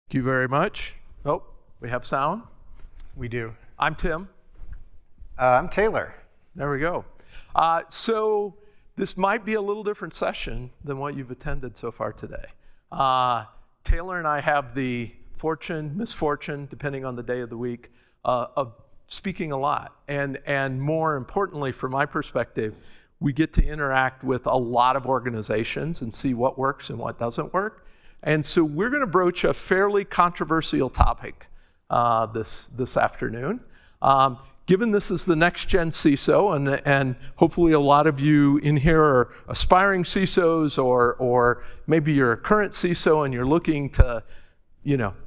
Thank you very much. Oh, we have sound. We do. I'm Tim. I'm Taylor. There we go. So this might be a little different session than what you've attended so far today. Taylor and I have the misfortune, depending on the day of the week, of speaking a lot. And more importantly, from my perspective, we get to interact with a lot of organizations and see what works and what doesn't work. And so we're going to broach a fairly controversial topic this afternoon. Given this is the next gen CISO, and hopefully a lot of you in here are aspiring CISOs, or maybe you're a current CISO and you're looking to,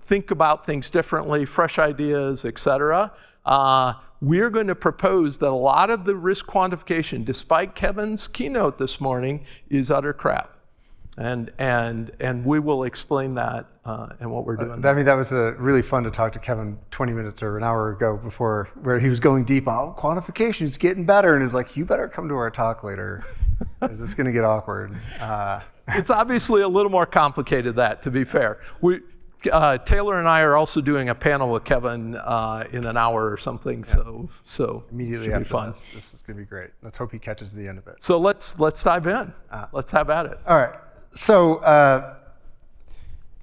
think about things differently, fresh ideas, et cetera. We're going to propose that a lot of the risk quantification, despite Kevin's keynote this morning, is utter crap. And we will explain that and what we're doing. I mean, that was really fun to talk to Kevin 20 minutes or an hour ago before, where he was going deep on quantification is getting better, and he's like, you better come to our talk later. Is this going to get awkward? It's obviously a little more complicated, that, to be fair. Taylor and I are also doing a panel with Kevin in an hour or something, yeah. so immediately should after be fun. This is going to be great. Let's hope he catches the end of it. So let's dive in. Let's have at it. All right. So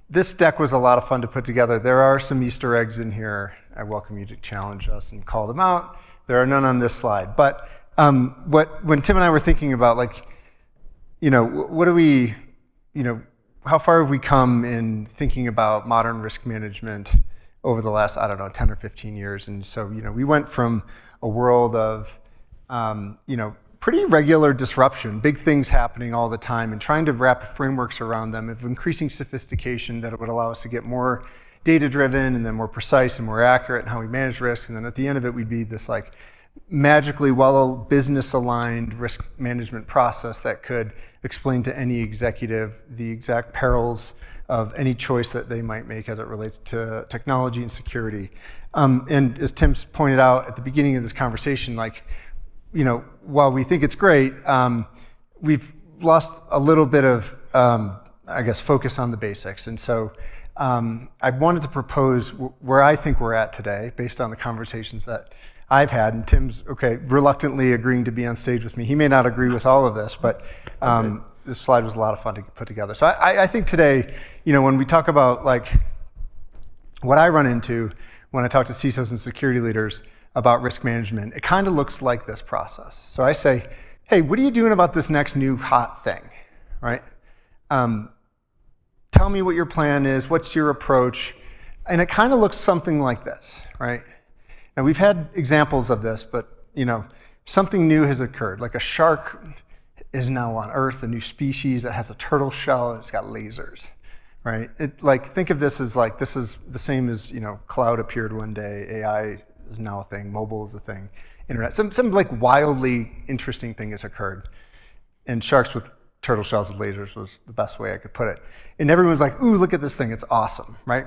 this deck was a lot of fun to put together. There are some Easter eggs in here. I welcome you to challenge us and call them out. There are none on this slide. But when Tim and I were thinking about, what do we, how far have we come in thinking about modern risk management over the last, 10 or 15 years? And so, we went from a world of, pretty regular disruption, big things happening all the time, and trying to wrap frameworks around them of increasing sophistication that would allow us to get more data-driven and then more precise and more accurate in how we manage risks. And then at the end of it, we'd be this magically well business-aligned risk management process that could explain to any executive the exact perils of any choice that they might make as it relates to technology and security. And as Tim's pointed out at the beginning of this conversation, while we think it's great, we've lost a little bit of, focus on the basics. And so I wanted to propose where I think we're at today, based on the conversations that I've had. And Tim's, reluctantly agreeing to be on stage with me. He may not agree with all of this, but this slide was a lot of fun to put together. So I think today, when we talk about what I run into when I talk to CISOs and security leaders about risk management, it kind of looks like this process. So I say, hey, what are you doing about this next new hot thing, right? Tell me what your plan is, what's your approach? And it kind of looks something like this, right? Now we've had examples of this, but something new has occurred. Like a shark is now on Earth, a new species that has a turtle shell and it's got lasers, right? Think of this as this is the same as, cloud appeared one day, AI is now a thing, mobile is a thing, internet. Some wildly interesting thing has occurred. And sharks with turtle shells with lasers was the best way I could put it. And everyone's like, ooh, look at this thing, it's awesome, right?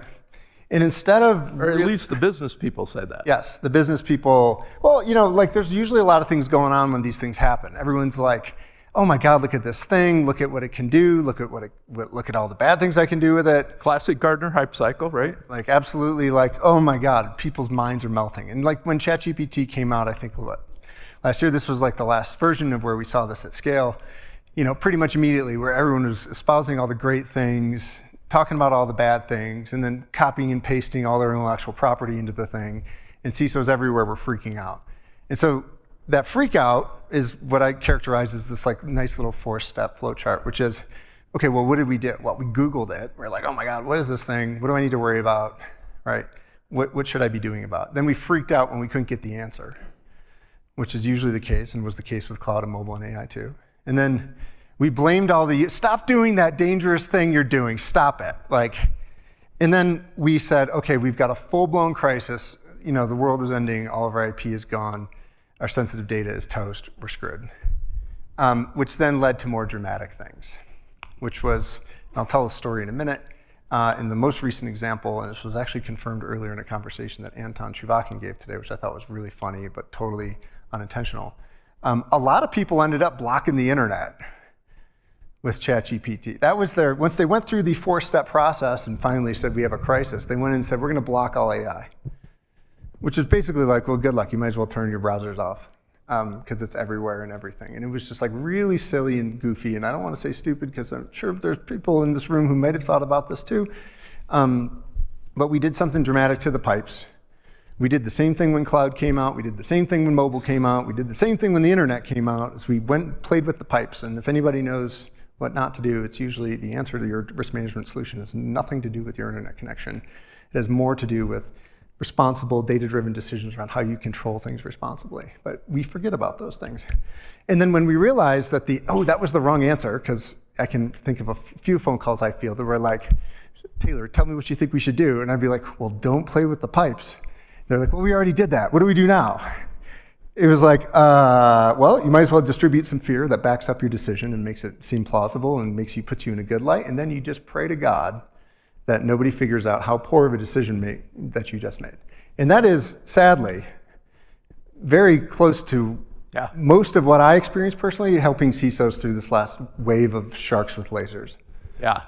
And instead of... Or at least the business people say that. Yes, the business people, there's usually a lot of things going on when these things happen. Everyone's like, oh my God, look at this thing, look at what it can do, look at all the bad things I can do with it. Classic Gartner hype cycle, right? Absolutely, oh my God, people's minds are melting. And when ChatGPT came out, I think last year, this was the last version of where we saw this at scale, pretty much immediately, where everyone was espousing all the great things, talking about all the bad things, and then copying and pasting all their intellectual property into the thing. And CISOs everywhere were freaking out. And so that freak out is what I characterize as this nice little 4-step flow chart, which is, okay, well, what did we do? Well, we Googled it. We're like, oh my God, what is this thing? What do I need to worry about, right? What should I be doing about it? Then we freaked out when we couldn't get the answer, which is usually the case and was the case with cloud and mobile and AI too. And then we blamed stop doing that dangerous thing you're doing, stop it. And then we said, okay, we've got a full-blown crisis. The world is ending, all of our IP is gone. Our sensitive data is toast, we're screwed. Which then led to more dramatic things, which was, I'll tell the story in a minute, in the most recent example, and this was actually confirmed earlier in a conversation that Anton Chuvakin gave today, which I thought was really funny, but totally unintentional. A lot of people ended up blocking the internet with ChatGPT. That was once they went through the 4-step process and finally said we have a crisis, they went in and said we're going to block all AI, which is basically like, well, good luck. You might as well turn your browsers off because it's everywhere and everything. And it was just like really silly and goofy. And I don't want to say stupid because I'm sure there's people in this room who might have thought about this too. But we did something dramatic to the pipes. We did the same thing when cloud came out. We did the same thing when mobile came out. We did the same thing when the internet came out. As we went and played with the pipes. And if anybody knows what not to do, it's usually the answer to your risk management solution has nothing to do with your internet connection. It has more to do with responsible, data-driven decisions around how you control things responsibly. But we forget about those things. And then when we realized that that was the wrong answer, because I can think of a few phone calls I feel that were like, Taylor, tell me what you think we should do. And I'd be like, well, don't play with the pipes. They're like, well, we already did that. What do we do now? It was like, well, you might as well distribute some fear that backs up your decision and makes it seem plausible and puts you in a good light. And then you just pray to God that nobody figures out how poor of a decision that you just made. And that is, sadly, very close to most of what I experienced personally helping CISOs through this last wave of sharks with lasers. Yeah,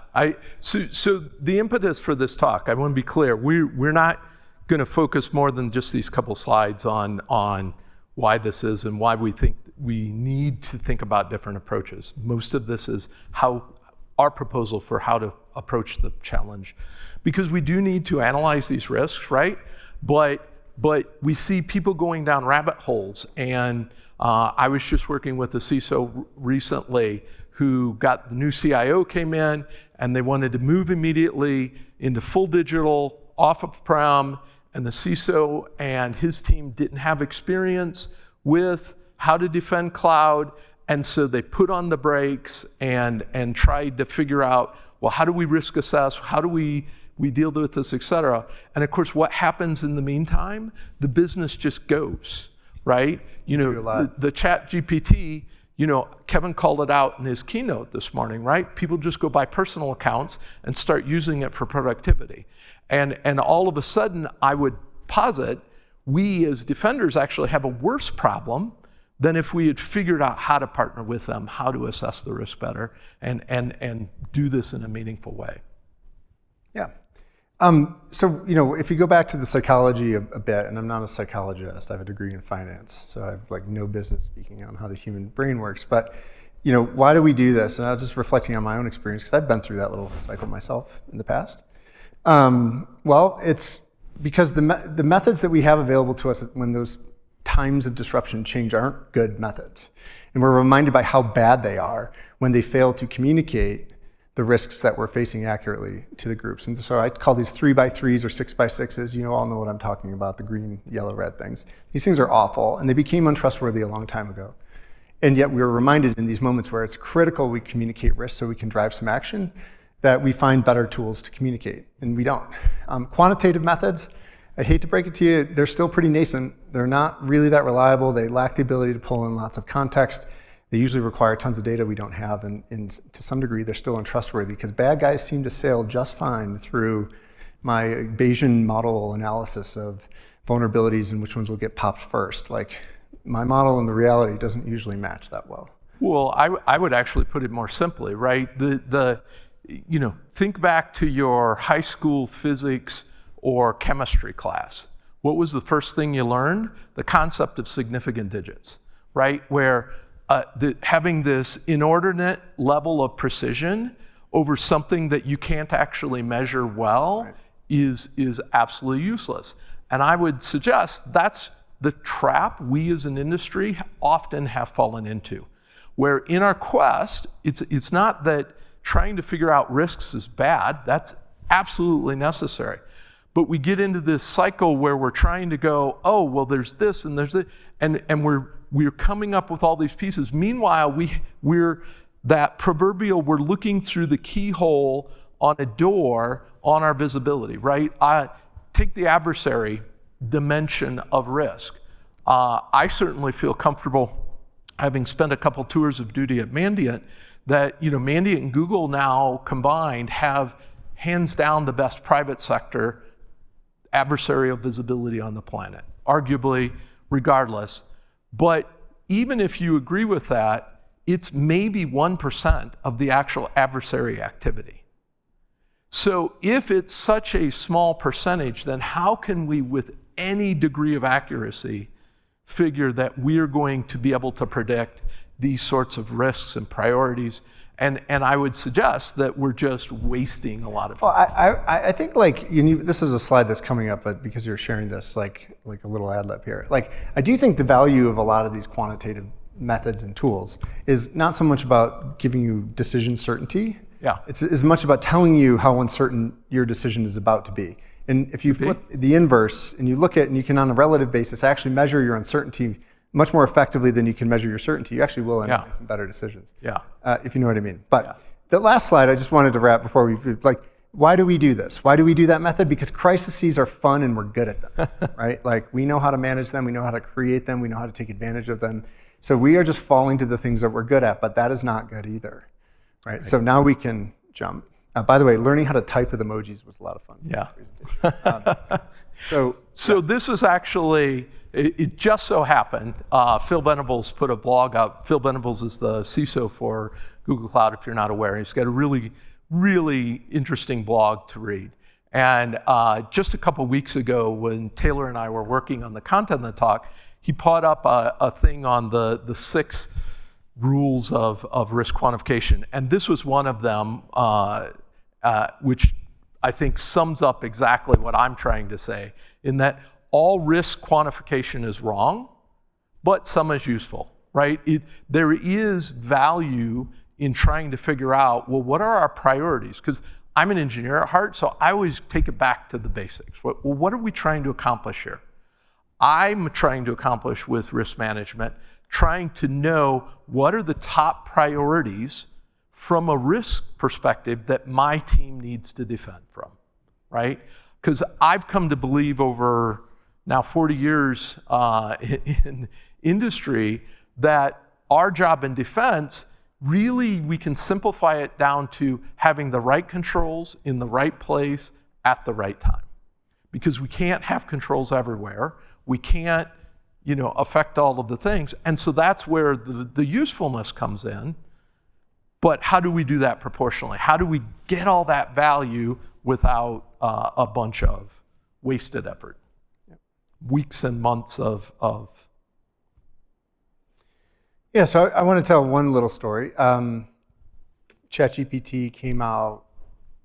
so the impetus for this talk, I want to be clear, we're not going to focus more than just these couple slides on why this is and why we think we need to think about different approaches. Most of this is our proposal for how to approach the challenge, because we do need to analyze these risks, right? But we see people going down rabbit holes, and I was just working with a CISO recently who got the new CIO came in, and they wanted to move immediately into full digital, off of prem, and the CISO and his team didn't have experience with how to defend cloud, and so they put on the brakes and tried to figure out, well, how do we risk assess, how do we deal with this, et cetera. And of course, what happens in the meantime? The business just goes, right? The ChatGPT, Kevin called it out in his keynote this morning, right? People just go buy personal accounts and start using it for productivity. And all of a sudden, I would posit, we as defenders actually have a worse problem than if we had figured out how to partner with them, how to assess the risk better, and do this in a meaningful way. Yeah. So, if you go back to the psychology a bit, and I'm not a psychologist, I have a degree in finance, so I have no business speaking on how the human brain works, but, why do we do this? And I was just reflecting on my own experience, because I've been through that little cycle myself in the past. Well, it's because the methods that we have available to us when those times of disruption change aren't good methods. And we're reminded by how bad they are when they fail to communicate the risks that we're facing accurately to the groups. And so I call these 3x3s or 6x6s. You all know what I'm talking about, the green, yellow, red things. These things are awful, and they became untrustworthy a long time ago. And yet we're reminded in these moments where it's critical we communicate risk so we can drive some action, that we find better tools to communicate, and we don't. Quantitative methods, I hate to break it to you, they're still pretty nascent. They're not really that reliable. They lack the ability to pull in lots of context. They usually require tons of data we don't have, and to some degree, they're still untrustworthy because bad guys seem to sail just fine through my Bayesian model analysis of vulnerabilities and which ones will get popped first. Like, my model and the reality doesn't usually match that well. Well, I would actually put it more simply, right? Think back to your high school physics or chemistry class. What was the first thing you learned? The concept of significant digits, right? Where having this inordinate level of precision over something that you can't actually measure well is absolutely useless. And I would suggest that's the trap we as an industry often have fallen into, where in our quest, it's not that trying to figure out risks is bad, that's absolutely necessary. But we get into this cycle where we're trying to go, oh, well, there's this and there's this, and we're coming up with all these pieces. Meanwhile, we're that proverbial, we're looking through the keyhole on a door on our visibility, right? Take the adversary dimension of risk. I certainly feel comfortable, having spent a couple tours of duty at Mandiant, that Mandiant and Google now combined have hands down the best private sector adversarial visibility on the planet, arguably regardless. But even if you agree with that, it's maybe 1% of the actual adversary activity. So if it's such a small percentage, then how can we, with any degree of accuracy, figure that we're going to be able to predict these sorts of risks and priorities? And I would suggest that we're just wasting a lot of time. Well, I think like this is a slide that's coming up, but because you're sharing this, like a little ad lib here. Like I do think the value of a lot of these quantitative methods and tools is not so much about giving you decision certainty. Yeah. It's as much about telling you how uncertain your decision is about to be. And if you flip the inverse and you look at, and you can on a relative basis actually measure your uncertainty much more effectively than you can measure your certainty, you actually will end up making better decisions. Yeah. If you know what I mean. But the last slide I just wanted to wrap before we, like, why do we do this? Why do we do that method? Because crises are fun and we're good at them, right? Like we know how to manage them, we know how to create them, we know how to take advantage of them. So we are just falling to the things that we're good at, but that is not good either, right? So now we can jump. By the way, learning how to type with emojis was a lot of fun. Yeah. So this is actually, it just so happened, Phil Venables put a blog up. Phil Venables is the CISO for Google Cloud, if you're not aware. He's got a really, really interesting blog to read. And just a couple weeks ago, when Taylor and I were working on the content of the talk, he put up a thing on the 6 rules of risk quantification. And this was one of them, which I think sums up exactly what I'm trying to say, in that all risk quantification is wrong, but some is useful, right? There is value in trying to figure out, well, what are our priorities? Because I'm an engineer at heart, so I always take it back to the basics. Well, what are we trying to accomplish here? I'm trying to accomplish with risk management, trying to know what are the top priorities from a risk perspective that my team needs to defend from, right? Because I've come to believe over now 40 years in industry that our job in defense, really we can simplify it down to having the right controls in the right place at the right time. Because we can't have controls everywhere. We can't, affect all of the things. And so that's where the usefulness comes in. But how do we do that proportionally? How do we get all that value without a bunch of wasted effort? Weeks and months of. Yeah, so I want to tell one little story. ChatGPT came out,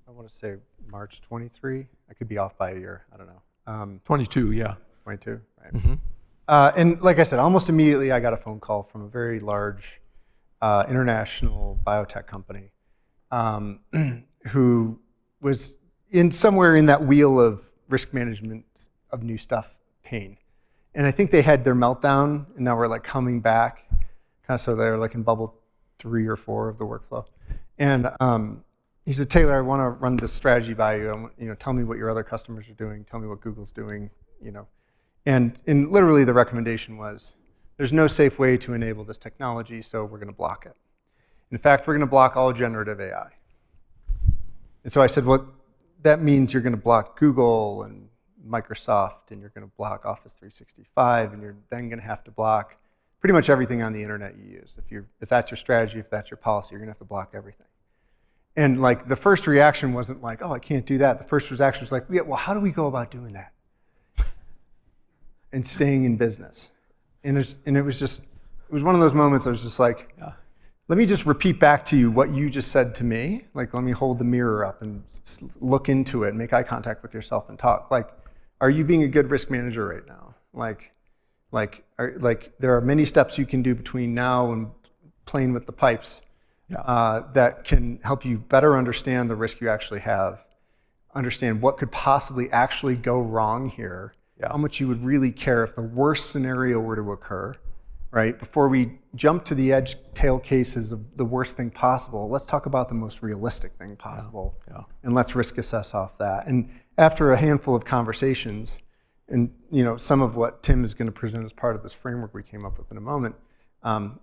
I want to say March 23. I could be off by a year, I don't know. 22, yeah. 22, right. Mm-hmm. And like I said, almost immediately I got a phone call from a very large international biotech company who was somewhere in that wheel of risk management of new stuff pain. And I think they had their meltdown and now we're like coming back, kind of so they're like in bubble 3 or 4 of the workflow. And he said, Taylor, I want to run this strategy by you. Tell me what your other customers are doing. Tell me what Google's doing, And literally the recommendation was, there's no safe way to enable this technology, so we're going to block it. In fact, we're going to block all generative AI. And so I said, well, that means you're going to block Google and Microsoft, and you're going to block Office 365, and you're then going to have to block pretty much everything on the internet you use. If that's your strategy, if that's your policy, you're going to have to block everything. And like the first reaction wasn't like, oh, I can't do that. The first reaction was like, yeah, well, how do we go about doing that? And staying in business. And it was one of those moments I was just like, let me just repeat back to you what you just said to me. Like, let me hold the mirror up and look into it, make eye contact with yourself and talk. Like, are you being a good risk manager right now? There are many steps you can do between now and playing with the pipes that can help you better understand the risk you actually have, understand what could possibly actually go wrong here, how much you would really care if the worst scenario were to occur, right? Before we jump to the edge tail cases of the worst thing possible, let's talk about the most realistic thing possible, and let's risk assess off that. And after a handful of conversations, and some of what Tim is going to present as part of this framework we came up with in a moment,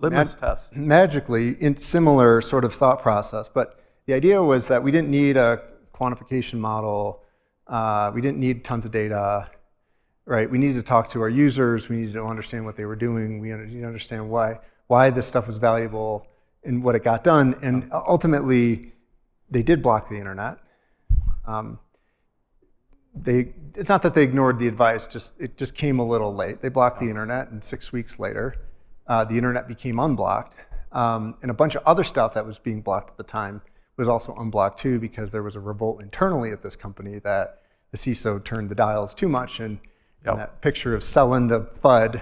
litmus test. Magically, in similar sort of thought process, but the idea was that we didn't need a quantification model, we didn't need tons of data, right? We needed to talk to our users, we needed to understand what they were doing, we needed to understand why this stuff was valuable, in what it got done. And ultimately, they did block the internet. It's not that they ignored the advice, it just came a little late. They blocked the internet, and 6 weeks later, the internet became unblocked. And a bunch of other stuff that was being blocked at the time was also unblocked too, because there was a revolt internally at this company that the CISO turned the dials too much. And that picture of selling the FUD,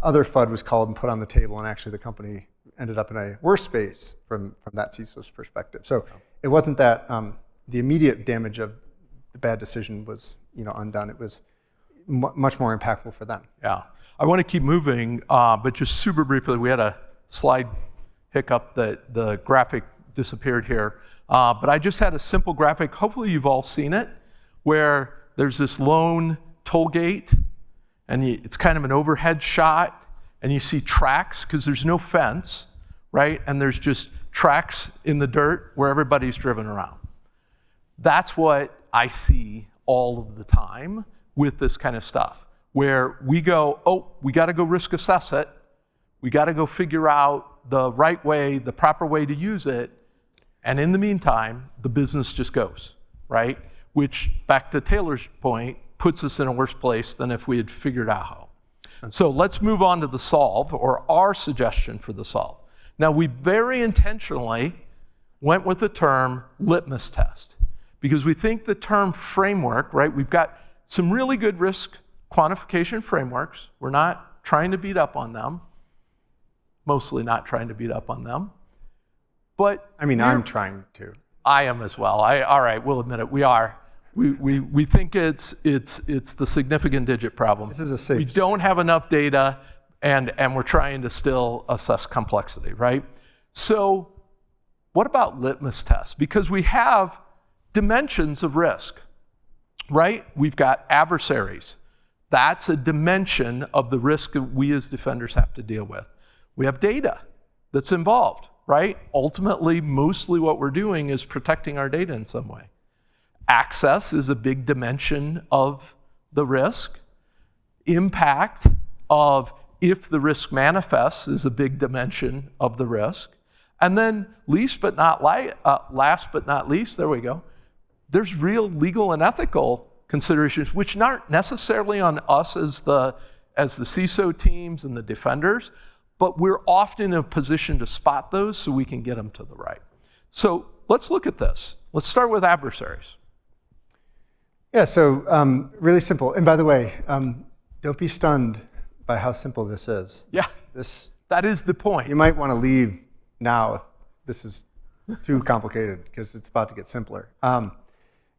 other FUD was called and put on the table, and actually the company ended up in a worse space from that CISO's perspective. So it wasn't that the immediate damage of the bad decision was undone. It was much more impactful for them. Yeah, I want to keep moving, but just super briefly, we had a slide hiccup that the graphic disappeared here. But I just had a simple graphic, hopefully you've all seen it, where there's this lone toll gate, and it's kind of an overhead shot, and you see tracks, because there's no fence, right? And there's just tracks in the dirt where everybody's driven around. That's what I see all of the time with this kind of stuff, where we go, oh, we got to go risk assess it. We got to go figure out the right way, the proper way to use it. And in the meantime, the business just goes, right? Which, back to Taylor's point, puts us in a worse place than if we had figured out how. So let's move on to the solve, or our suggestion for the solve. Now, we very intentionally went with the term litmus test, because we think the term framework, right? We've got some really good risk quantification frameworks. We're not trying to beat up on them. Mostly not trying to beat up on them. But I'm trying to. I am as well. All right, we'll admit it. We are. We think it's the significant digit problem. This is a safe. We don't have enough data, and we're trying to still assess complexity, right? So what about litmus tests? Because we have dimensions of risk, right? We've got adversaries. That's a dimension of the risk that we as defenders have to deal with. We have data that's involved, right? Ultimately, mostly what we're doing is protecting our data in some way. Access is a big dimension of the risk. Impact of if the risk manifests is a big dimension of the risk. And then last but not least, there we go, there's real legal and ethical considerations, which aren't necessarily on us as the CISO teams and the defenders, but we're often in a position to spot those so we can get them to the right. So let's look at this. Let's start with adversaries. Yeah, so really simple. And by the way, don't be stunned by how simple this is. Yeah, that is the point. You might want to leave now if this is too complicated, because it's about to get simpler.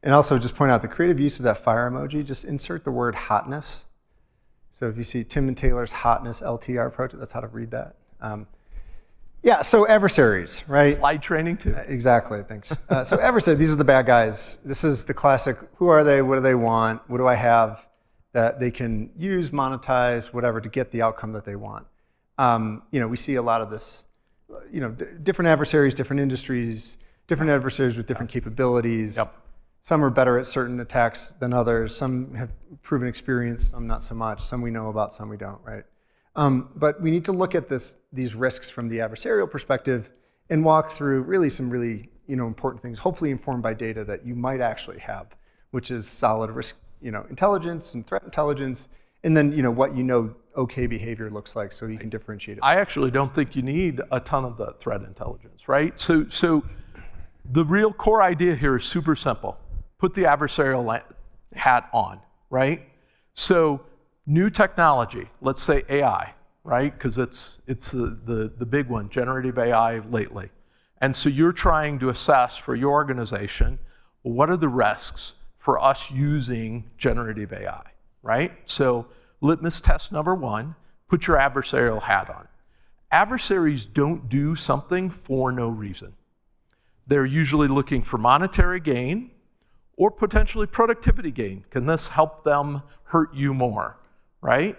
And also just point out the creative use of that fire emoji, just insert the word hotness. So if you see Tim and Taylor's hotness LTR project, that's how to read that. Yeah, so adversaries, right? Slide training too. Exactly, thanks. So adversaries, these are the bad guys. This is the classic, who are they, what do they want, what do I have that they can use, monetize, whatever, to get the outcome that they want. We see a lot of this, different adversaries, different industries, different adversaries with different capabilities. Yep. Some are better at certain attacks than others. Some have proven experience, some not so much. Some we know about, some we don't, right? But we need to look at these risks from the adversarial perspective and walk through really some really important things, hopefully informed by data that you might actually have, which is solid risk intelligence and threat intelligence, and then what okay behavior looks like, so you can differentiate it. I actually don't think you need a ton of the threat intelligence, right? So the real core idea here is super simple. Put the adversarial hat on, right? So new technology, let's say AI, right? Because it's the big one, generative AI lately. And so you're trying to assess for your organization, what are the risks for us using generative AI, right? So litmus test number one, put your adversarial hat on. Adversaries don't do something for no reason. They're usually looking for monetary gain or potentially productivity gain. Can this help them hurt you more, right?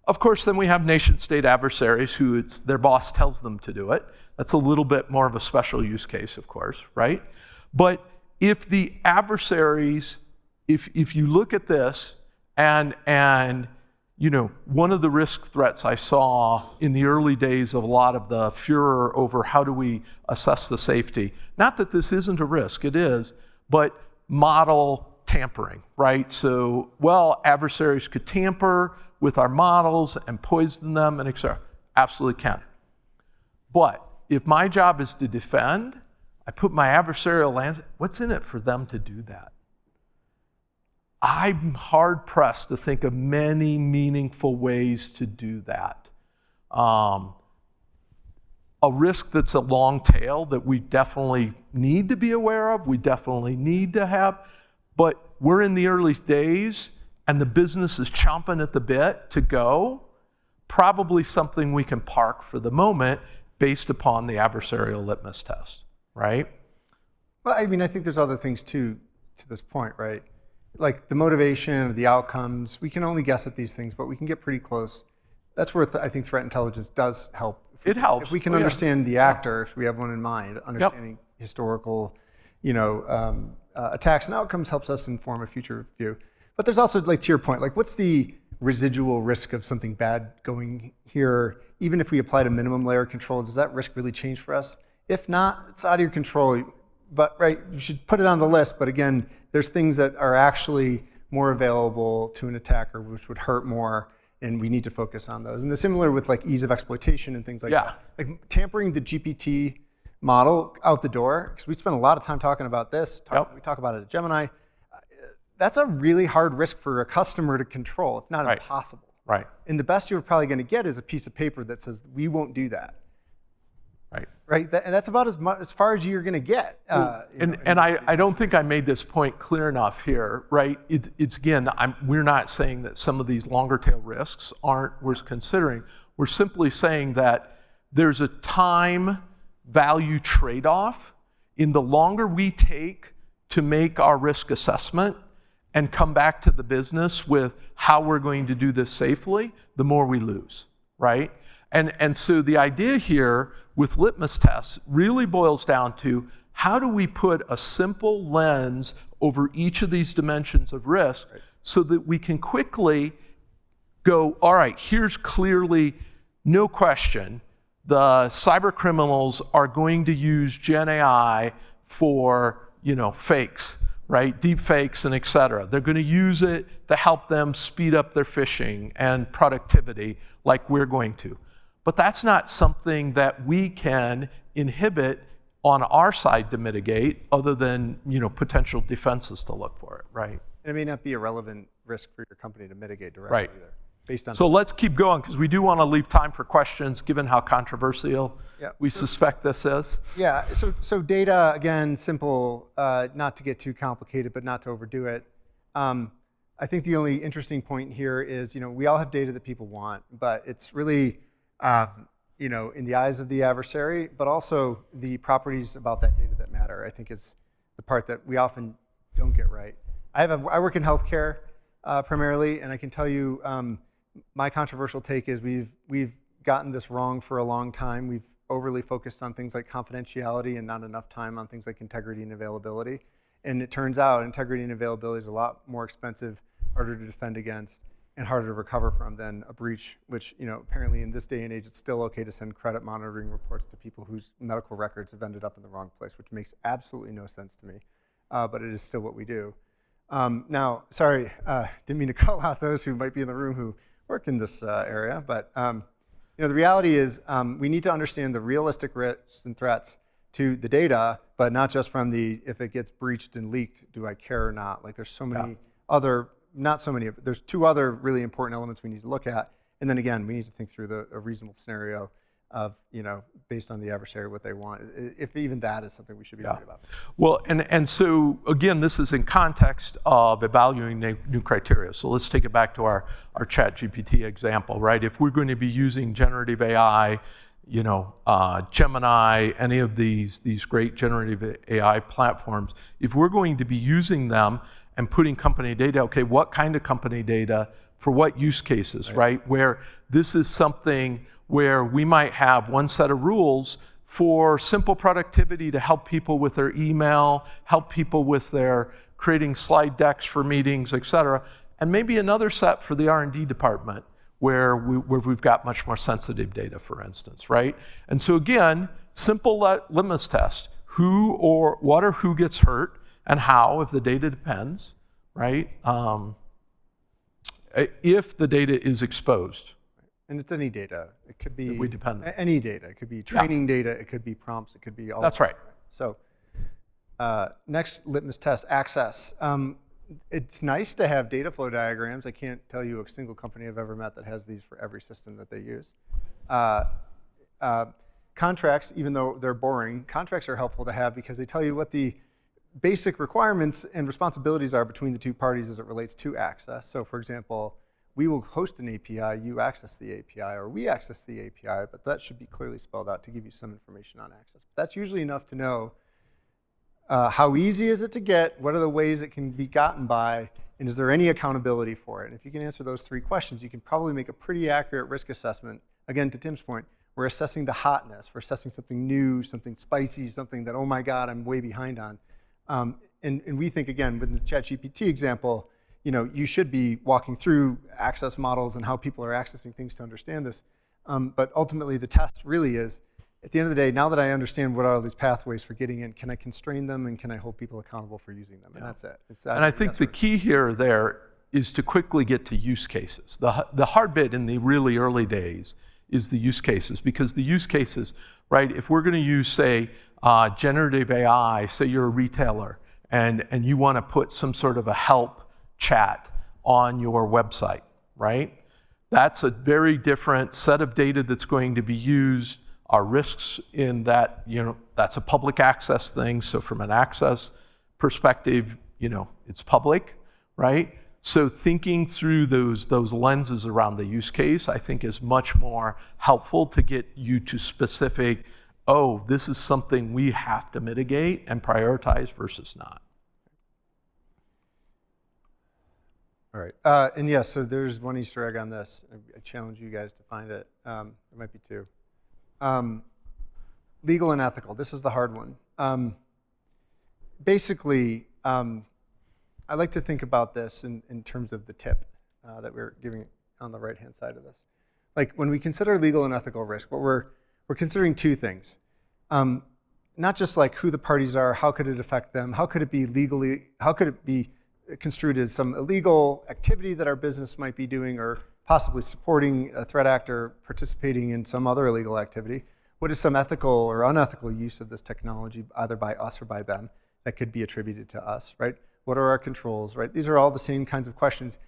Of course, then we have nation-state adversaries who their boss tells them to do it. That's a little bit more of a special use case, of course, right? But if the adversaries, if you look at this and one of the risk threats I saw in the early days of a lot of the furor over how do we assess the safety, not that this isn't a risk, it is, but model tampering, right? So, adversaries could tamper with our models and poison them and et cetera. Absolutely can. But if my job is to defend, I put my adversarial lens, what's in it for them to do that? I'm hard pressed to think of many meaningful ways to do that. A risk that's a long tail that we definitely need to be aware of, we definitely need to have, but we're in the early days and the business is chomping at the bit to go, probably something we can park for the moment based upon the adversarial litmus test, right? Well, I mean, I think there's other things too to this point, right? Like the motivation, the outcomes, we can only guess at these things, but we can get pretty close. That's where I think threat intelligence does help. It helps. If we can understand the actor, if we have one in mind, understanding historical, attacks and outcomes helps us inform a future view. But there's also, like to your point, like what's the residual risk of something bad going here? Even if we applied a minimum layer of control, does that risk really change for us? If not, it's out of your control. But right, you should put it on the list. But again, there's things that are actually more available to an attacker, which would hurt more, and we need to focus on those. And the similar with like ease of exploitation and things like that. Like tampering the GPT model out the door, because we spend a lot of time talking about this. We talk about it at Gemini. That's a really hard risk for a customer to control, if not impossible. Right. And the best you're probably going to get is a piece of paper that says we won't do that. Right, and that's about as far as you're going to get. I don't think I made this point clear enough here, right? It's again, we're not saying that some of these longer tail risks aren't worth considering. We're simply saying that there's a time value trade-off in the longer we take to make our risk assessment and come back to the business with how we're going to do this safely, the more we lose, right? And so the idea here with litmus tests really boils down to how do we put a simple lens over each of these dimensions of risk so that we can quickly go, all right, here's clearly, no question, the cyber criminals are going to use Gen AI for, fakes, right? Deep fakes and et cetera. They're going to use it to help them speed up their phishing and productivity like we're going to. But that's not something that we can inhibit on our side to mitigate, other than potential defenses to look for it, right? And it may not be a relevant risk for your company to mitigate directly either, based on. So let's keep going because we do want to leave time for questions, given how controversial we suspect this is. Yeah. So data, again, simple, not to get too complicated, but not to overdo it. I think the only interesting point here is we all have data that people want, but it's really in the eyes of the adversary, but also the properties about that data that matter, I think is the part that we often don't get right. I work in healthcare primarily, and I can tell you my controversial take is we've gotten this wrong for a long time. We've overly focused on things like confidentiality and not enough time on things like integrity and availability. And it turns out integrity and availability is a lot more expensive, harder to defend against, and harder to recover from than a breach, which apparently in this day and age, it's still okay to send credit monitoring reports to people whose medical records have ended up in the wrong place, which makes absolutely no sense to me, but it is still what we do. Now, sorry, didn't mean to call out those who might be in the room who work in this area, but the reality is we need to understand the realistic risks and threats to the data, but not just from the, if it gets breached and leaked, do I care or not? Like there's so many other, not so many, but there's two other really important elements we need to look at. And then again, we need to think through a reasonable scenario of, based on the adversary, what they want, if even that is something we should be worried about. Well, and so again, this is in context of evaluating new criteria. So let's take it back to our ChatGPT example, right? If we're going to be using generative AI, Gemini, any of these great generative AI platforms, if we're going to be using them and putting company data, okay, what kind of company data for what use cases, right? Where this is something where we might have one set of rules for simple productivity to help people with their email, help people with their creating slide decks for meetings, et cetera, and maybe another set for the R&D department where we've got much more sensitive data, for instance, right? And so again, simple litmus test. Who or what or who gets hurt and how, if the data depends, right? If the data is exposed. And it's any data. It could be we depend. Any data. It could be training data. It could be prompts. It could be all. That's right. So next litmus test, access. It's nice to have data flow diagrams. I can't tell you a single company I've ever met that has these for every system that they use. Contracts, even though they're boring, contracts are helpful to have because they tell you what the basic requirements and responsibilities are between the two parties as it relates to access. So for example, we will host an API, you access the API, or we access the API, but that should be clearly spelled out to give you some information on access. But that's usually enough to know how easy is it to get, what are the ways it can be gotten by, and is there any accountability for it? And if you can answer those three questions, you can probably make a pretty accurate risk assessment. Again, to Tim's point, we're assessing the hotness, we're assessing something new, something spicy, something that, oh my God, I'm way behind on. And we think, again, with the ChatGPT example, you should be walking through access models and how people are accessing things to understand this. But ultimately, the test really is, at the end of the day, now that I understand what are these pathways for getting in, can I constrain them and can I hold people accountable for using them? And that's it. And I think the key here there is to quickly get to use cases. The hard bit in the really early days is the use cases, because the use cases, right, if we're going to use, say, generative AI, say you're a retailer, and you want to put some sort of a help chat on your website, right? That's a very different set of data that's going to be used. Our risks in that, that's a public access thing. So from an access perspective, it's public, right? So thinking through those lenses around the use case, I think is much more helpful to get you to specific, oh, this is something we have to mitigate and prioritize versus not. All right, and yes, so there's one Easter egg on this. I challenge you guys to find it. There might be two. Legal and ethical, this is the hard one. Basically, I like to think about this in terms of the tip that we're giving on the right-hand side of this. Like when we consider legal and ethical risk, what we're considering two things. Not just like who the parties are, how could it affect them, how could it be construed as some illegal activity that our business might be doing, or possibly supporting a threat actor participating in some other illegal activity. What is some ethical or unethical use of this technology, either by us or by them, that could be attributed to us, right? What are our controls, right? These are all the same kinds of questions.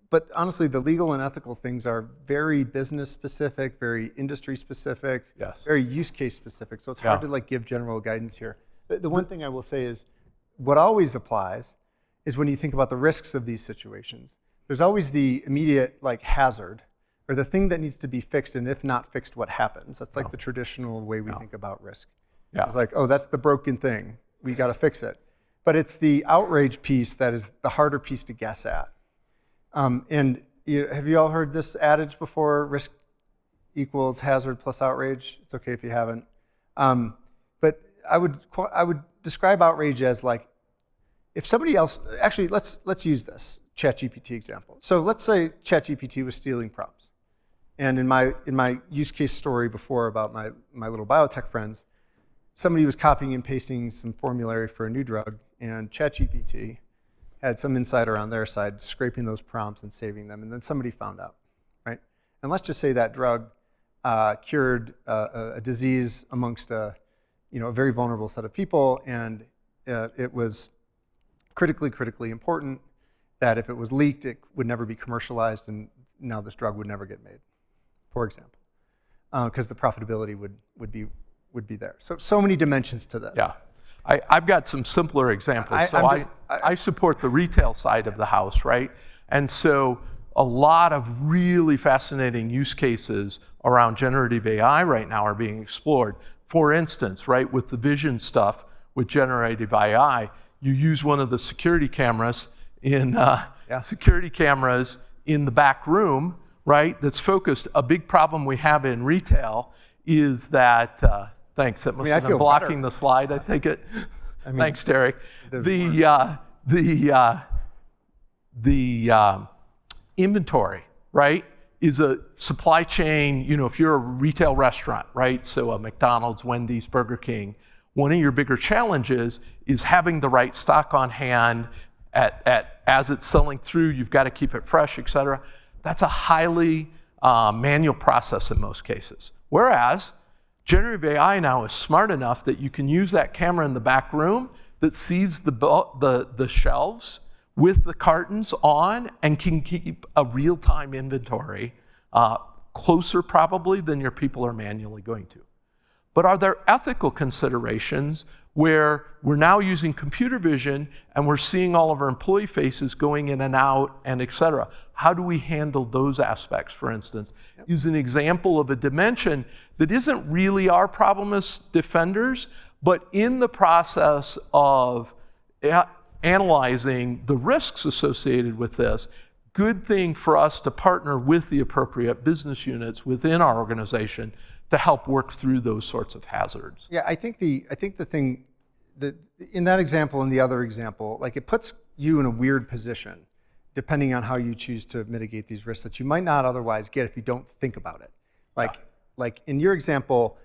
But honestly, the legal and ethical things are very business specific, very industry specific, yes, very use case specific. So it's hard to give general guidance here. The one thing I will say is, what always applies is when you think about the risks of these situations, there's always the immediate hazard, or the thing that needs to be fixed, and if not fixed, what happens? That's the traditional way we think about risk. It's like, oh, that's the broken thing, we got to fix it. But it's the outrage piece that is the harder piece to guess at. And have you all heard this adage before? Risk equals hazard plus outrage. It's okay if you haven't. But I would describe outrage as if somebody else, actually, let's use this ChatGPT example. So let's say ChatGPT was stealing prompts. And in my use case story before about my little biotech friends, somebody was copying and pasting some formulary for a new drug, and ChatGPT had some insider on their side scraping those prompts and saving them, and then somebody found out, right? And let's just say that drug cured a disease amongst a very vulnerable set of people, and it was critically important that if it was leaked, it would never be commercialized, and now this drug would never get made, for example, because the profitability would be there. So many dimensions to this. Yeah, I've got some simpler examples. I support the retail side of the house, right? And so a lot of really fascinating use cases around generative AI right now are being explored. For instance, right, with the vision stuff with generative AI, you use one of the security cameras in the back room, right? That's focused. A big problem we have in retail is that. Thanks. That must have been blocking the slide. I take it. Thanks, Derek. The inventory, right, is a supply chain, if you're a retail restaurant, right? So a McDonald's, Wendy's, Burger King, one of your bigger challenges is having the right stock on hand as it's selling through. You've got to keep it fresh, et cetera. That's a highly manual process in most cases. Whereas generative AI now is smart enough that you can use that camera in the back room that sees the shelves with the cartons on and can keep a real-time inventory closer probably than your people are manually going to. But are there ethical considerations where we're now using computer vision and we're seeing all of our employee faces going in and out and et cetera? How do we handle those aspects, for instance? Is an example of a dimension that isn't really our problem as defenders, but in the process of analyzing the risks associated with this, good thing for us to partner with the appropriate business units within our organization to help work through those sorts of hazards. Yeah, I think the thing that in that example and the other example, like it puts you in a weird position depending on how you choose to mitigate these risks that you might not otherwise get if you don't think about it. Like in your example,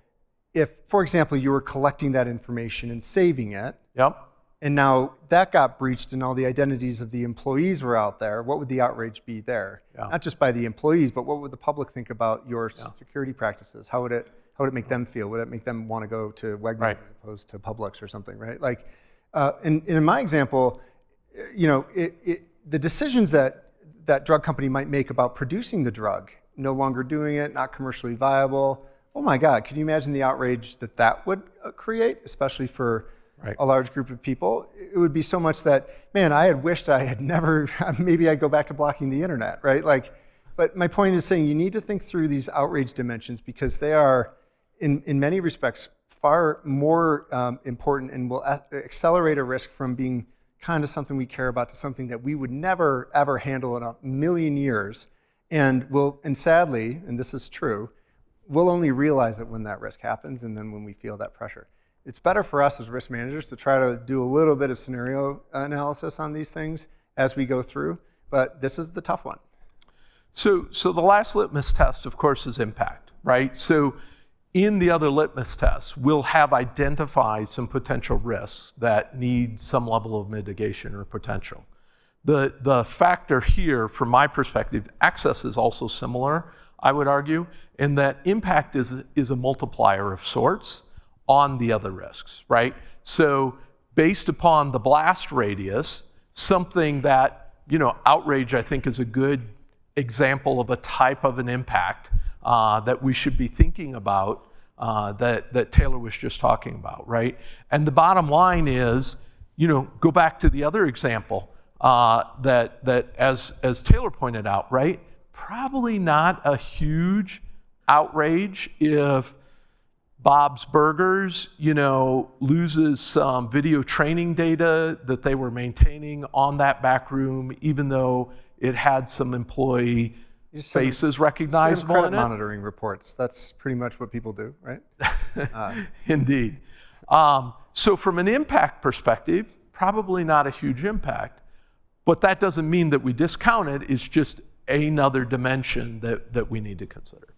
if, for example, you were collecting that information and saving it, Yep. and now that got breached and all the identities of the employees were out there, what would the outrage be there? Yeah. Not just by the employees, but what would the public think about your security practices? How would it make them feel? Would it make them want to go to Wegmans as opposed to Publix or something, right? Like, in my example, the decisions that drug company might make about producing the drug, no longer doing it, not commercially viable. Oh my God, can you imagine the outrage that would create, especially for a large group of people? It would be so much that, man, I had wished I had never, maybe I'd go back to blocking the internet, right? But my point is saying you need to think through these outrage dimensions because they are, in many respects, far more important and will accelerate a risk from being kind of something we care about to something that we would never, ever handle in a million years. And sadly, and this is true, we'll only realize it when that risk happens and then when we feel that pressure. It's better for us as risk managers to try to do a little bit of scenario analysis on these things as we go through, but this is the tough one. So the last litmus test, of course, is impact, right? So in the other litmus tests, we'll have identified some potential risks that need some level of mitigation or potential. The factor here, from my perspective, access is also similar, I would argue, in that impact is a multiplier of sorts on the other risks, right? So based upon the blast radius, something that, outrage I think is a good example of a type of an impact that we should be thinking about that Taylor was just talking about, right? And the bottom line is, go back to the other example that as Taylor pointed out, right? Probably not a huge outrage if Bob's Burgers, loses some video training data that they were maintaining on that back room, even though it had some employee faces recognizable in it. Credit monitoring reports. That's pretty much what people do, right? Indeed. So from an impact perspective, probably not a huge impact, but that doesn't mean that we discount it. It's just another dimension that we need to consider.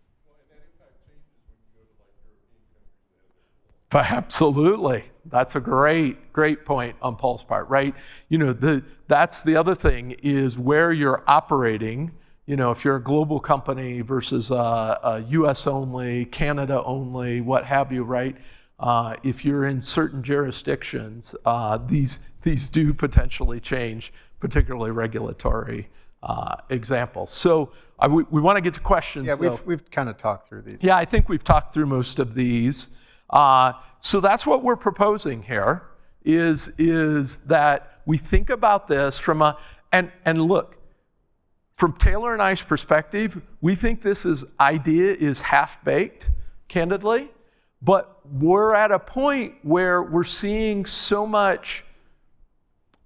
Absolutely. That's a great point on Paul's part, right? That's the other thing is where you're operating. If you're a global company versus a US only, Canada only, what have you, right? If you're in certain jurisdictions, these do potentially change, particularly regulatory examples. So we want to get to questions. Yeah, we've kind of talked through these. Yeah, I think we've talked through most of these. So that's what we're proposing here, is that we think about this from and look, from Taylor and I's perspective, we think this idea is half-baked, candidly, but we're at a point where we're seeing so much,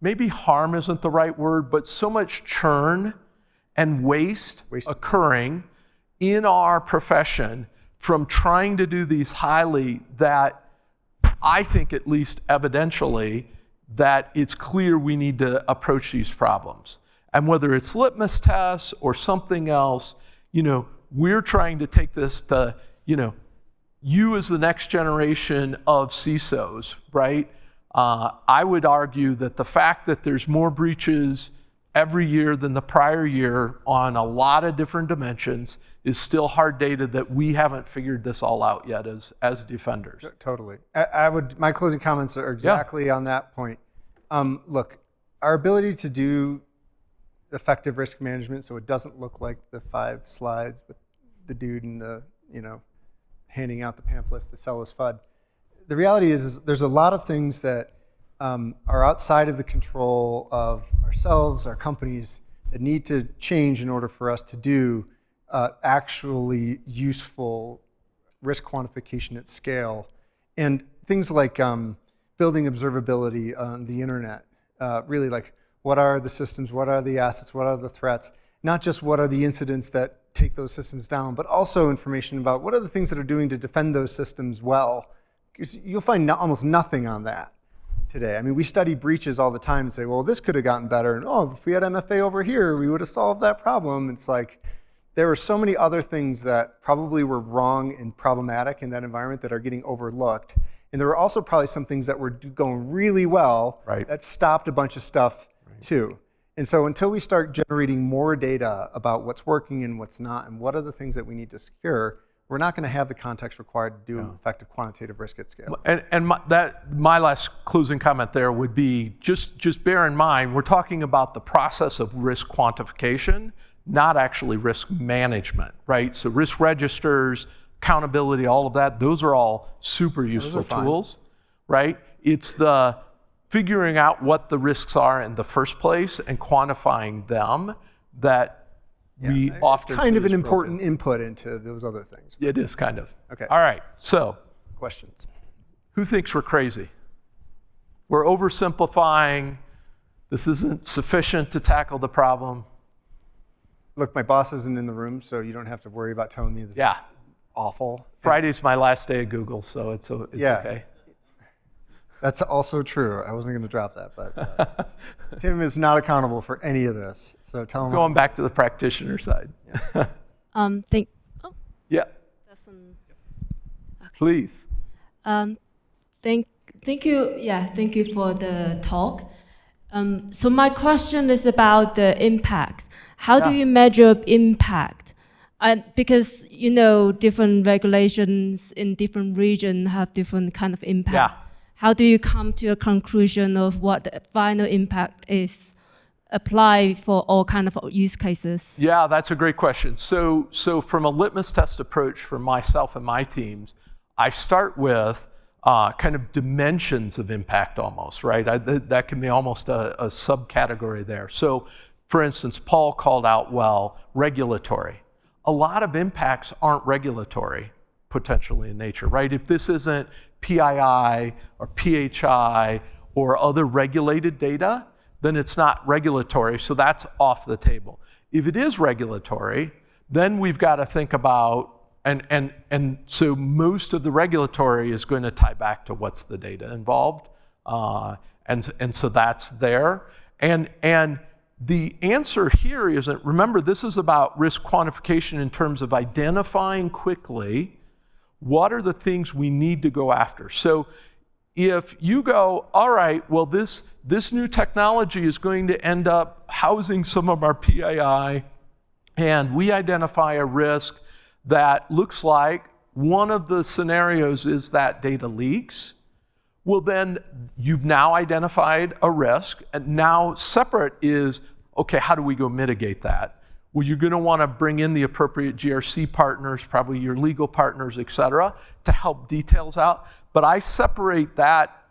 maybe harm isn't the right word, but so much churn and waste occurring in our profession from trying to do these highly that I think, at least evidentially, that it's clear we need to approach these problems. And whether it's litmus tests or something else, we're trying to take this to, you as the next generation of CISOs, right? I would argue that the fact that there's more breaches every year than the prior year on a lot of different dimensions is still hard data that we haven't figured this all out yet as defenders. Totally. My closing comments are exactly on that point. Look, our ability to do effective risk management so it doesn't look like the 5 slides with the dude and the, handing out the pamphlets to sell his FUD. The reality is there's a lot of things that are outside of the control of ourselves, our companies, that need to change in order for us to do actually useful risk quantification at scale. And things like building observability on the internet, really like what are the systems, what are the assets, what are the threats, not just what are the incidents that take those systems down, but also information about what are the things that are doing to defend those systems well. Because you'll find almost nothing on that today. I mean, we study breaches all the time and say, well, this could have gotten better. And if we had MFA over here, we would have solved that problem. It's like, there are so many other things that probably were wrong and problematic in that environment that are getting overlooked. And there were also probably some things that were going really well that stopped a bunch of stuff too. And so until we start generating more data about what's working and what's not, and what are the things that we need to secure, we're not going to have the context required to do effective quantitative risk at scale. And my last closing comment there would be just bear in mind, we're talking about the process of risk quantification, not actually risk management, right? So risk registers, accountability, all of that, those are all super useful tools, right? It's the figuring out what the risks are in the first place and quantifying them that we often kind of an important input into those other things. It is kind of. Okay. All right, so. Questions. Who thinks we're crazy? We're oversimplifying. This isn't sufficient to tackle the problem. Look, my boss isn't in the room, so you don't have to worry about telling me this is awful. Friday's my last day at Google, so it's okay. That's also true. I wasn't going to drop that, but Tim is not accountable for any of this. So tell him. Going back to the practitioner side. Yeah. Yeah. Okay. Please. Thank you. Yeah, thank you for the talk. So my question is about the impacts. How do you measure impact? Because different regulations in different regions have different kind of impact. Yeah. How do you come to a conclusion of what the final impact is applied for all kind of use cases? Yeah, that's a great question. So from a litmus test approach for myself and my teams, I start with kind of dimensions of impact almost, right? That can be almost a subcategory there. So for instance, Paul called out, regulatory. A lot of impacts aren't regulatory potentially in nature, right? If this isn't PII or PHI or other regulated data, then it's not regulatory, so that's off the table. If it is regulatory, then we've got to think about, and so most of the regulatory is going to tie back to what's the data involved, and so that's there. And the answer here isn't, remember, this is about risk quantification in terms of identifying quickly what are the things we need to go after. So if you go, all right, well, this new technology is going to end up housing some of our PII, and we identify a risk that looks like one of the scenarios is that data leaks, well, then you've now identified a risk, and now separate is, okay, how do we go mitigate that? Well, you're going to want to bring in the appropriate GRC partners, probably your legal partners, et cetera, to help details out. But I separate that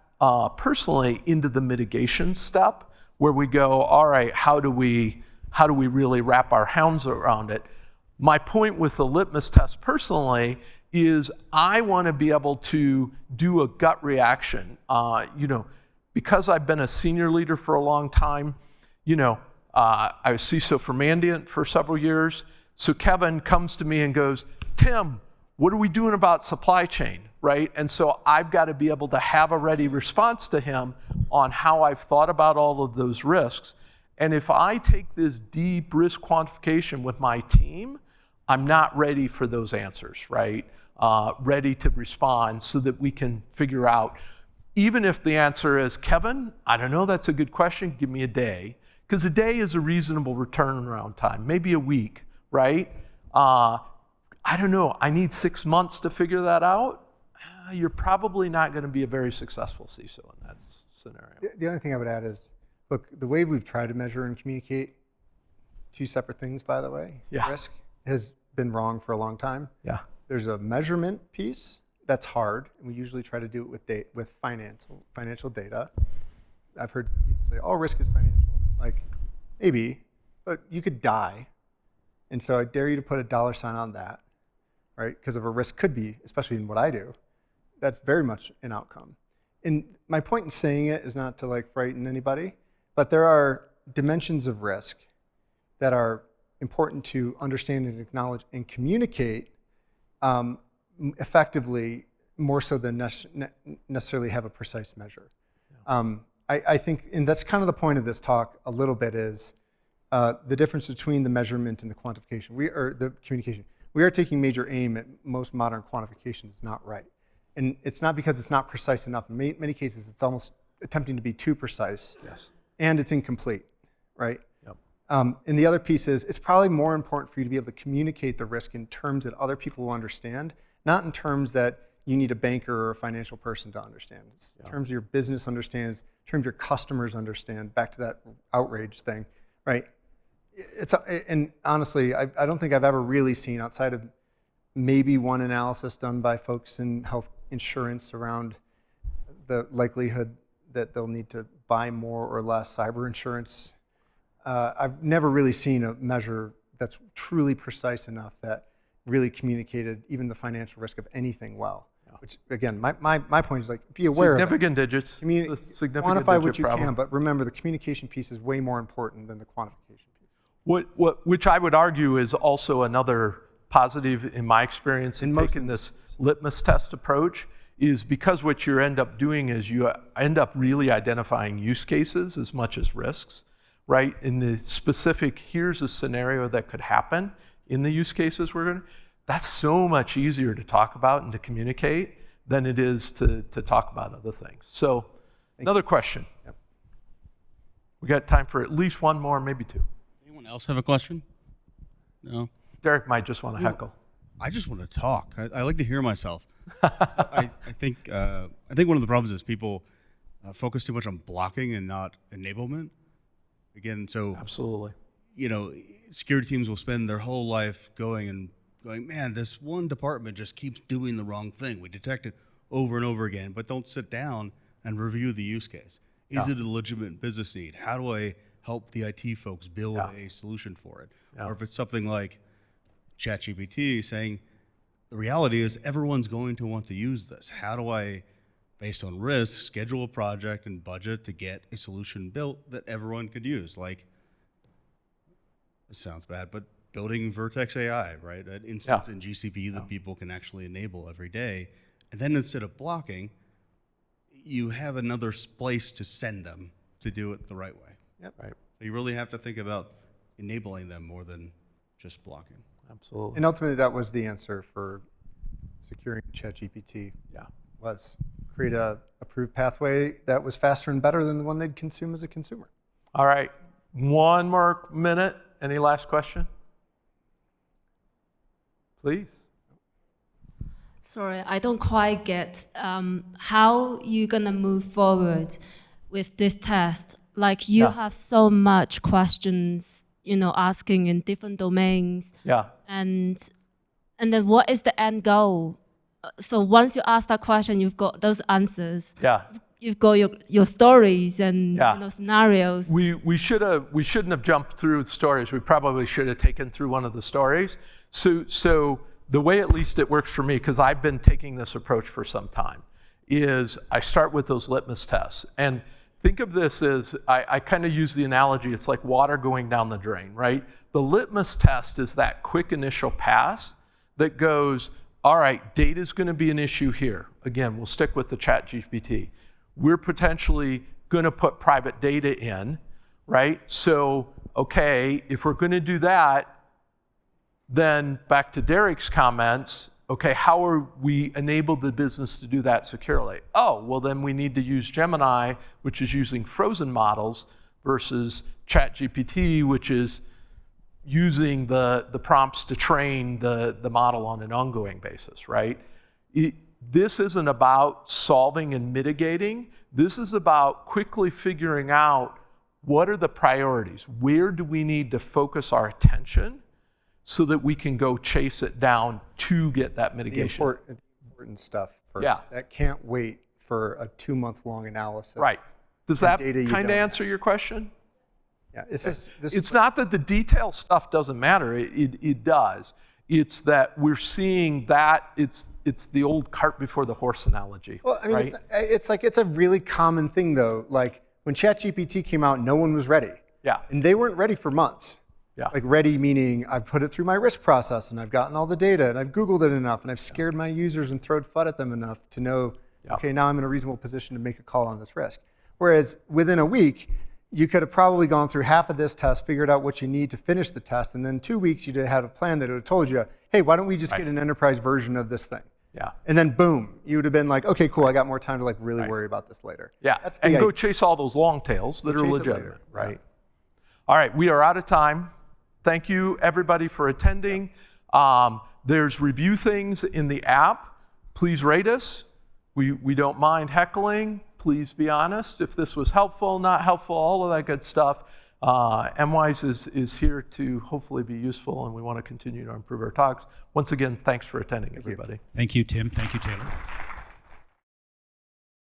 personally into the mitigation step, where we go, all right, how do we really wrap our hands around it? My point with the litmus test personally is I want to be able to do a gut reaction. Because I've been a senior leader for a long time, I was CISO for Mandiant for several years. So Kevin comes to me and goes, Tim, what are we doing about supply chain, right? And so I've got to be able to have a ready response to him on how I've thought about all of those risks. And if I take this deep risk quantification with my team, I'm not ready for those answers, right? Ready to respond so that we can figure out, even if the answer is, Kevin, I don't know, that's a good question, give me a day. Because a day is a reasonable turnaround time, maybe a week, right? I don't know, I need 6 months to figure that out. You're probably not going to be a very successful CISO in that scenario. The only thing I would add is, look, the way we've tried to measure and communicate, two separate things, by the way, Yeah. risk has been wrong for a long time. Yeah. There's a measurement piece that's hard, and we usually try to do it with financial data. I've heard people say, oh, risk is financial. Like, maybe, but you could die. And so I dare you to put a dollar sign on that, right? Because of a risk could be, especially in what I do, that's very much an outcome. And my point in saying it is not to like frighten anybody, but there are dimensions of risk that are important to understand and acknowledge and communicate effectively, more so than necessarily have a precise measure. Yeah. I think, and that's kind of the point of this talk a little bit, is the difference between the measurement and the quantification, the communication. We are taking major aim at most modern quantification is not right. And it's not because it's not precise enough. In many cases, it's almost attempting to be too precise. Yes. And it's incomplete, right? Yep. And the other piece is, it's probably more important for you to be able to communicate the risk in terms that other people will understand, not in terms that you need a banker or a financial person to understand. It's in terms of your business understands, in terms of your customers understand, back to that outrage thing, right? And honestly, I don't think I've ever really seen, outside of maybe one analysis done by folks in health insurance around the likelihood that they'll need to buy more or less cyber insurance. I've never really seen a measure that's truly precise enough that really communicated even the financial risk of anything well. Yeah. Which, again, my point is, like, be aware significant of it. digits. Significant quantify digit what you problem. can, but remember the communication piece is way more important than the quantification piece. Which I would argue is also another positive in my experience in taking this litmus test approach, is because what you end up doing is you end up really identifying use cases as much as risks, right? In the specific, here's a scenario that could happen in the use cases that's so much easier to talk about and to communicate than it is to talk about other things. So another question. Yep. We got time for at least one more, maybe two. Anyone else have a question? No? Derek might just want to heckle. I just want to talk. I like to hear myself. I think one of the problems is people focus too much on blocking and not enablement. Again, so Absolutely. Security teams will spend their whole life going, man, this one department just keeps doing the wrong thing. We detect it over and over again, but don't sit down and review the use case. Is it a legitimate business need? How do I help the IT folks build a solution for it? Yeah. Or if it's something like ChatGPT saying, the reality is everyone's going to want to use this. How do I, based on risk, schedule a project and budget to get a solution built that everyone could use? Like, it sounds bad, but building Vertex AI, right? An instance in GCP that people can actually enable every day. And then instead of blocking, you have another place to send them to do it the right way. Yep. Right. So you really have to think about enabling them more than just blocking. Absolutely. And ultimately, that was the answer for securing ChatGPT. Yeah. Was create a approved pathway that was faster and better than the one they'd consume as a consumer. All right. One more minute. Any last question? Please. Sorry, I don't quite get how you're gonna move forward with this test. Like, you have so much questions, asking in different domains. Yeah. And then what is the end goal? So once you ask that question, you've got those answers. Yeah. You've got your stories and scenarios. We shouldn't have jumped through the stories. We probably should have taken through one of the stories. So the way, at least it works for me, because I've been taking this approach for some time, is I start with those litmus tests. And think of this as, I kind of use the analogy, it's like water going down the drain, right? The litmus test is that quick initial pass that goes, all right, data is going to be an issue here. Again, we'll stick with the ChatGPT. We're potentially going to put private data in, right? So, okay, if we're going to do that, then back to Derek's comments, okay, how are we enable the business to do that securely? Oh, well then we need to use Gemini, which is using frozen models, versus ChatGPT, which is using the prompts to train the model on an ongoing basis, right? This isn't about solving and mitigating. This is about quickly figuring out what are the priorities? Where do we need to focus our attention so that we can go chase it down to get that The mitigation? important stuff first. Yeah. That can't wait for a 2-month-long analysis. Right. Does that data you kind of don't answer your question? Yeah, it's just, It's not that the detail stuff doesn't matter. It does. It's that we're seeing that it's the old cart before the horse analogy. well, I mean, right? it's a really common thing though. Like when ChatGPT came out, no one was ready. Yeah. And they weren't ready for months. Yeah. Like ready meaning I've put it through my risk process and I've gotten all the data and I've Googled it enough and I've scared my users and thrown FUD at them enough to know, okay, now I'm in a reasonable position to make a call on this risk. Whereas within a week, you could have probably gone through half of this test, figured out what you need to finish the test, and then 2 weeks you'd have had a plan that would have told you, hey, why don't we just get an enterprise version of this thing? Yeah. And then boom, you would have been like, okay, cool, I got more time to like really worry about this later. Yeah. That's the And go idea. chase all those long tails that are chase it legitimate, later. right? Yeah. All right, we are out of time. Thank you, everybody, for attending. There's review things in the app. Please rate us. We don't mind heckling. Please be honest. If this was helpful, not helpful, all of that good stuff. MWise is here to hopefully be useful, and we want to continue to improve our talks. Once again, thanks for attending, everybody. Thank you, Tim. Thank you, Taylor.